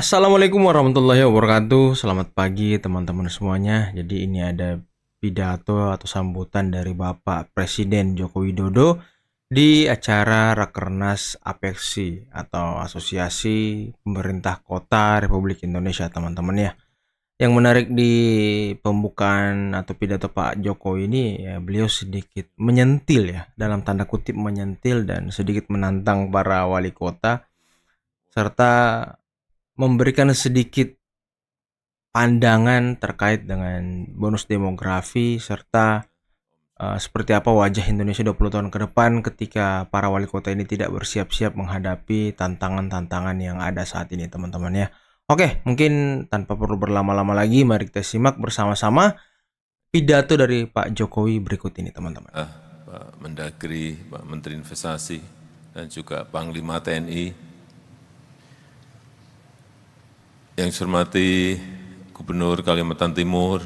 Assalamualaikum warahmatullahi wabarakatuh. Selamat pagi teman-teman semuanya. Jadi ini ada pidato atau sambutan dari Bapak Presiden Joko Widodo di acara Rakernas APEKSI atau Asosiasi Pemerintah Kota Republik Indonesia, teman-teman ya. Yang menarik di pembukaan atau pidato Pak Jokowi ini ya, beliau sedikit menyentil ya, dalam tanda kutip menyentil dan sedikit menantang para wali kota serta memberikan sedikit pandangan terkait dengan bonus demografi serta seperti apa wajah Indonesia 20 tahun ke depan ketika para wali kota ini tidak bersiap-siap menghadapi tantangan-tantangan yang ada saat ini, teman-teman ya. Oke, mungkin tanpa perlu berlama-lama lagi, mari kita simak bersama-sama pidato dari Pak Jokowi berikut ini, teman-teman. Pak Mendagri, Pak Menteri Investasi, dan juga Panglima TNI. Yang saya hormati Gubernur Kalimantan Timur,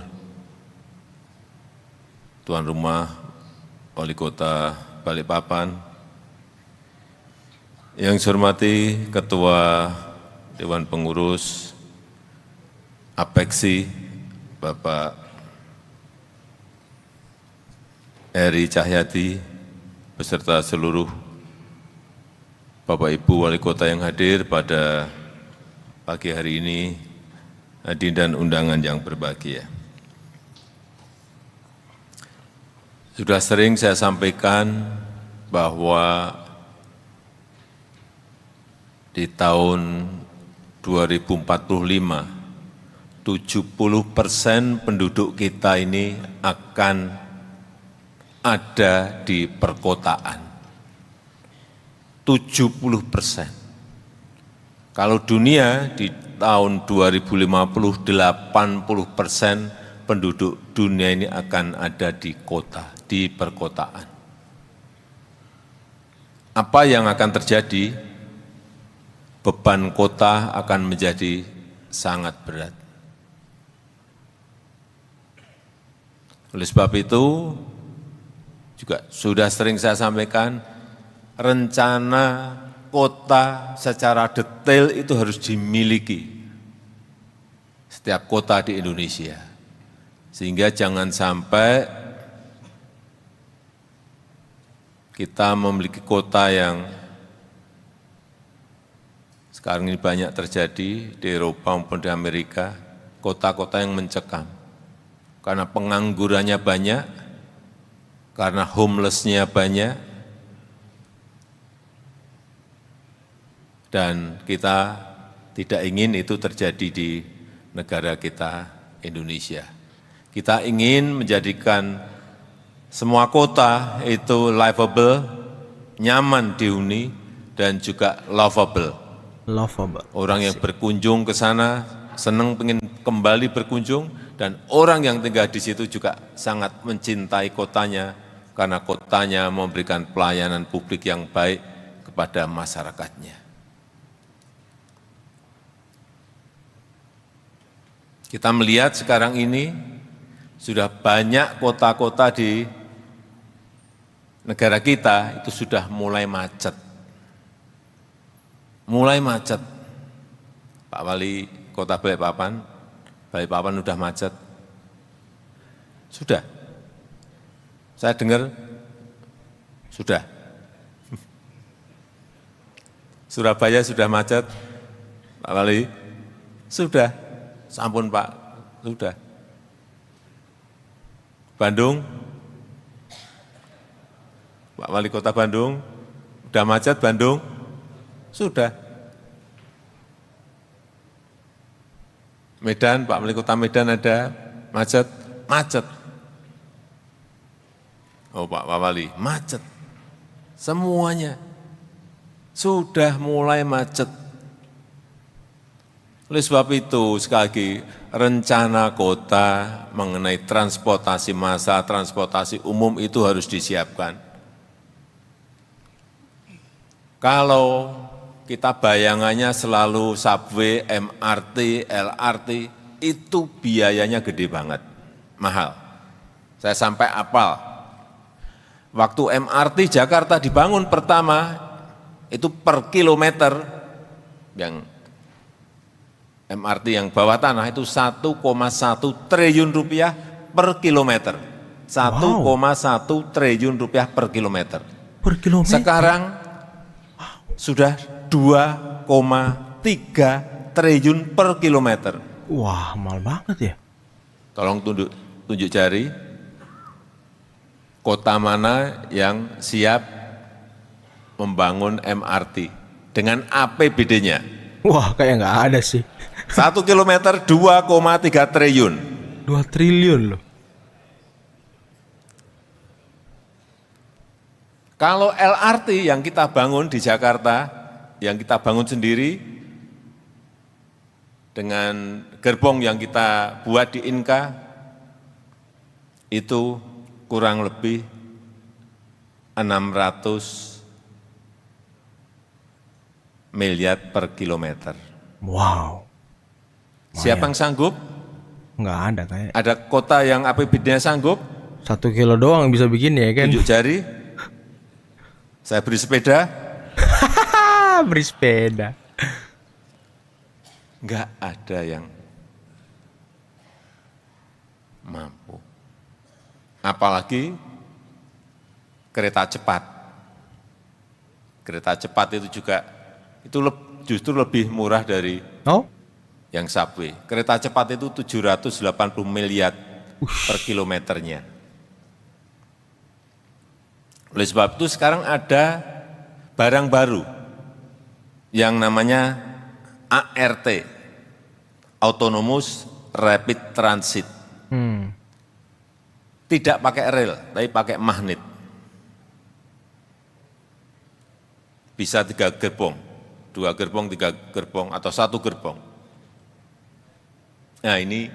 Tuan Rumah Wali Kota Balikpapan, yang saya hormati Ketua Dewan Pengurus APEKSI, Bapak Heri Cahyadi, beserta seluruh Bapak Ibu Wali Kota yang hadir pada pagi hari ini, hadirin dan undangan yang berbahagia. Sudah sering saya sampaikan bahwa di tahun 2045, 70% penduduk kita ini akan ada di perkotaan. 70%. Kalau dunia di tahun 2050, 80% penduduk dunia ini akan ada di kota, di perkotaan. Apa yang akan terjadi? Beban kota akan menjadi sangat berat. Oleh sebab itu, juga sudah sering saya sampaikan, rencana kota secara detail itu harus dimiliki setiap kota di Indonesia. Sehingga jangan sampai kita memiliki kota yang sekarang ini banyak terjadi di Eropa maupun di Amerika, kota-kota yang mencekam. Karena penganggurannya banyak, karena homeless-nya banyak, dan kita tidak ingin itu terjadi di negara kita, Indonesia. Kita ingin menjadikan semua kota itu livable, nyaman dihuni, dan juga lovable. Orang yang berkunjung ke sana senang ingin kembali berkunjung, dan orang yang tinggal di situ juga sangat mencintai kotanya, karena kotanya memberikan pelayanan publik yang baik kepada masyarakatnya. Kita melihat sekarang ini sudah banyak kota-kota di negara kita itu sudah mulai macet. Mulai macet. Pak Wali Kota Balikpapan sudah macet. Sudah. Saya dengar sudah. Surabaya sudah macet. Pak Wali sudah. Sampun Pak, sudah. Bandung, Pak Wali Kota Bandung, sudah macet Bandung? Sudah. Medan, Pak Wali Kota Medan ada macet? Macet. Oh Pak Wali, macet. Semuanya sudah mulai macet. Oleh sebab itu, sekali lagi, rencana kota mengenai transportasi massal, transportasi umum itu harus disiapkan. Kalau kita bayangannya selalu subway, MRT, LRT, itu biayanya gede banget, mahal. Saya sampai apal. Waktu MRT Jakarta dibangun pertama, itu per kilometer yang MRT yang bawah tanah itu 1,1 triliun rupiah per kilometer. 1,1 triliun rupiah per kilometer. Per kilometer. Sekarang sudah 2,3 triliun per kilometer. Wah, mahal banget ya. Tolong tunjuk jari, kota mana yang siap membangun MRT dengan APBD-nya? Wah, kayak nggak ada sih. 1 kilometer 2,3 triliun. 2 triliun loh. Kalau LRT yang kita bangun di Jakarta, yang kita bangun sendiri, dengan gerbong yang kita buat di Inka, itu kurang lebih 600 miliar per kilometer. Wow. Siapa yang sanggup? Nggak ada kayak. Ada kota yang APBD-nya sanggup? 1 kilo doang bisa bikin ya kan? Tunjuk jari. Saya beri sepeda. Beri sepeda. Enggak ada yang mampu. Apalagi kereta cepat. Kereta cepat itu juga justru lebih murah dari Oh? yang subway. Kereta cepat itu 780 miliar per kilometernya. Oleh sebab itu sekarang ada barang baru yang namanya ART, Autonomous Rapid Transit. Tidak pakai rel, tapi pakai magnet. Bisa 3 gerbong, 2 gerbong, 3 gerbong, atau 1 gerbong. Nah ini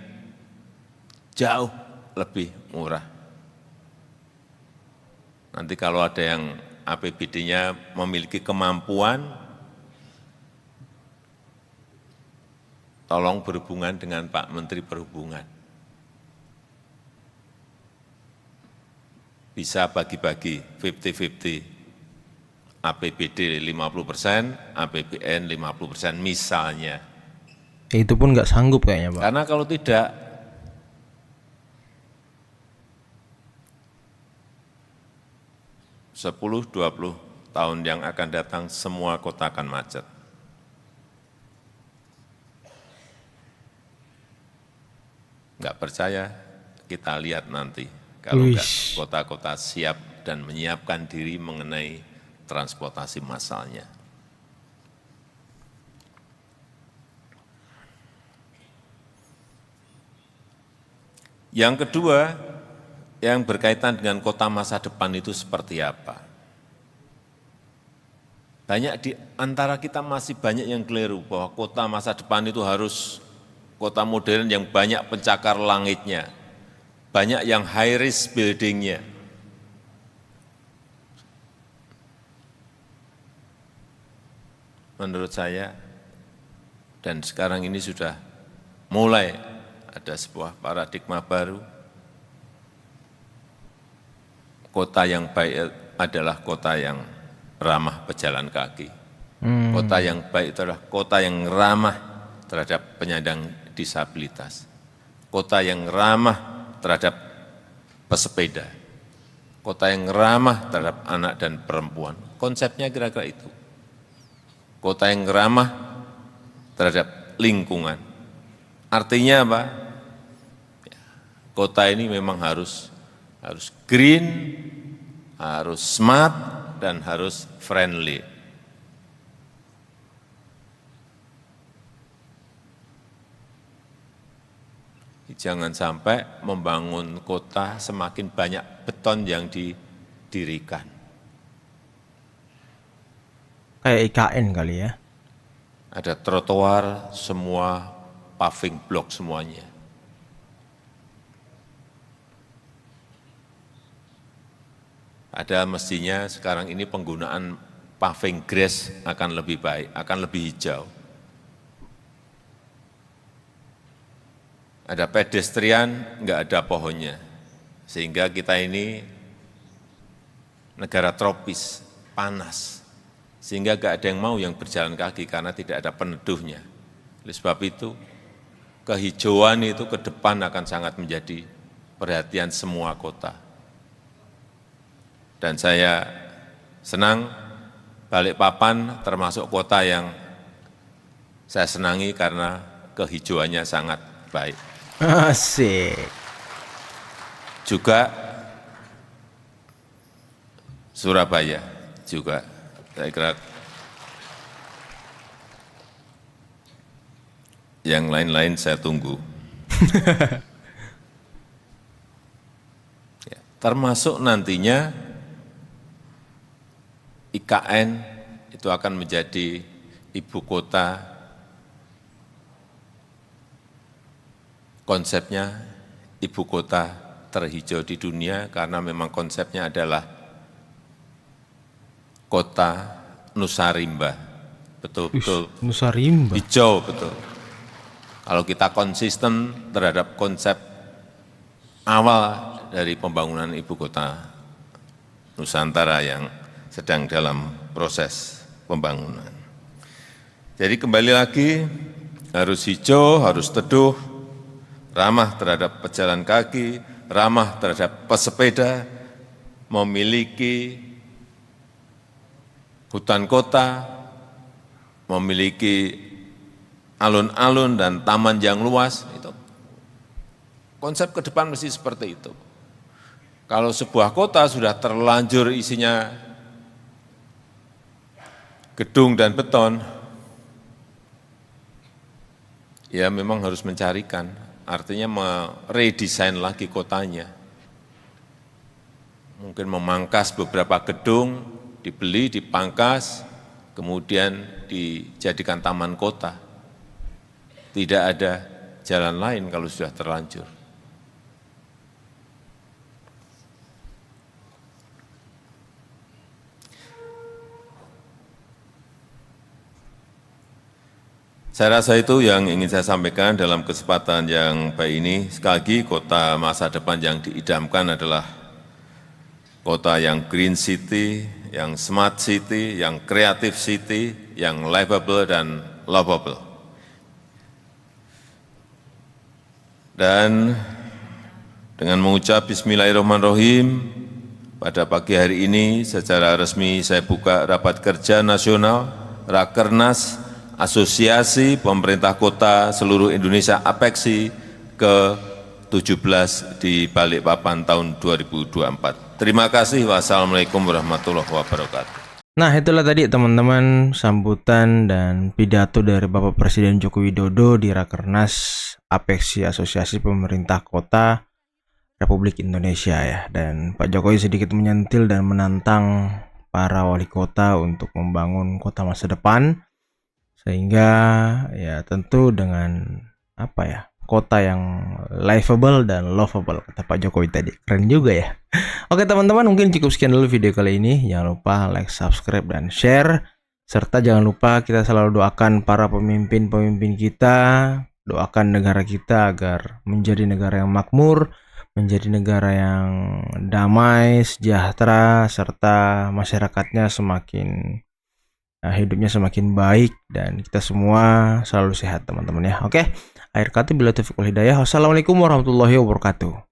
jauh lebih murah. Nanti kalau ada yang APBD-nya memiliki kemampuan, tolong berhubungan dengan Pak Menteri Perhubungan. Bisa bagi-bagi 50-50, APBD 50%, APBN 50% misalnya. Itu pun nggak sanggup kayaknya, Pak. Karena kalau tidak, 10-20 tahun yang akan datang semua kota akan macet. Nggak percaya, kita lihat nanti. Kalau enggak, kota-kota siap dan menyiapkan diri mengenai transportasi massalnya. Yang kedua, yang berkaitan dengan kota masa depan itu seperti apa? Banyak di antara kita masih banyak yang keliru bahwa kota masa depan itu harus kota modern yang banyak pencakar langitnya, banyak yang high rise buildingnya. Menurut saya, dan sekarang ini sudah mulai ada sebuah paradigma baru. Kota yang baik adalah kota yang ramah pejalan kaki. Kota yang baik itu adalah kota yang ramah terhadap penyandang disabilitas. Kota yang ramah terhadap pesepeda. Kota yang ramah terhadap anak dan perempuan. Konsepnya kira-kira itu. Kota yang ramah terhadap lingkungan. Artinya apa? Kota ini memang harus green, harus smart, dan harus friendly. Jangan sampai membangun kota semakin banyak beton yang didirikan. Kayak IKN kali ya. Ada trotoar, semua paving block semuanya. Ada mestinya sekarang ini penggunaan paving grass akan lebih baik, akan lebih hijau. Ada pedestrian, enggak ada pohonnya. Sehingga kita ini negara tropis, panas. Sehingga enggak ada yang mau yang berjalan kaki karena tidak ada peneduhnya. Oleh sebab itu, kehijauan itu ke depan akan sangat menjadi perhatian semua kota. Dan saya senang Balikpapan termasuk kota yang saya senangi karena kehijauannya sangat baik. Asik. Juga Surabaya juga, saya kira yang lain-lain saya tunggu. Ya, termasuk nantinya IKN itu akan menjadi ibu kota, konsepnya ibu kota terhijau di dunia karena memang konsepnya adalah kota Nusa Rimba, betul-betul Nusa Rimba. hijau betul. Kalau kita konsisten terhadap konsep awal dari pembangunan ibu kota Nusantara yang sedang dalam proses pembangunan. Jadi kembali lagi, harus hijau, harus teduh, ramah terhadap pejalan kaki, ramah terhadap pesepeda, memiliki hutan kota, memiliki alun-alun dan taman yang luas, itu konsep ke depan mesti seperti itu. Kalau sebuah kota sudah terlanjur isinya gedung dan beton, ya memang harus mencarikan, artinya meredesain lagi kotanya. Mungkin memangkas beberapa gedung, dibeli, dipangkas, kemudian dijadikan taman kota. Tidak ada jalan lain kalau sudah terlanjur. Saya rasa itu yang ingin saya sampaikan dalam kesempatan yang baik ini. Sekali lagi, kota masa depan yang diidamkan adalah kota yang green city, yang smart city, yang creative city, yang livable dan lovable. Dan dengan mengucap Bismillahirrahmanirrahim, pada pagi hari ini secara resmi saya buka rapat kerja nasional Rakernas Asosiasi Pemerintah Kota Seluruh Indonesia APEKSI ke-17 di Balikpapan tahun 2024. Terima kasih. Wassalamualaikum warahmatullahi wabarakatuh. Nah, itulah tadi teman-teman sambutan dan pidato dari Bapak Presiden Joko Widodo di Rakernas APEKSI Asosiasi Pemerintah Kota Republik Indonesia ya. Dan Pak Jokowi sedikit menyentil dan menantang para wali kota untuk membangun kota masa depan. Sehingga ya tentu dengan apa ya, kota yang livable dan lovable kata Pak Jokowi tadi. Keren juga ya. Oke teman-teman, mungkin cukup sekian dulu video kali ini. Jangan lupa like, subscribe, dan share. Serta jangan lupa kita selalu doakan para pemimpin-pemimpin kita. Doakan negara kita agar menjadi negara yang makmur, menjadi negara yang damai, sejahtera, serta masyarakatnya semakin hidupnya semakin baik dan kita semua selalu sehat teman-teman ya. Oke, akhir kata bila taufiq wal hidayah. Wassalamualaikum warahmatullahi wabarakatuh.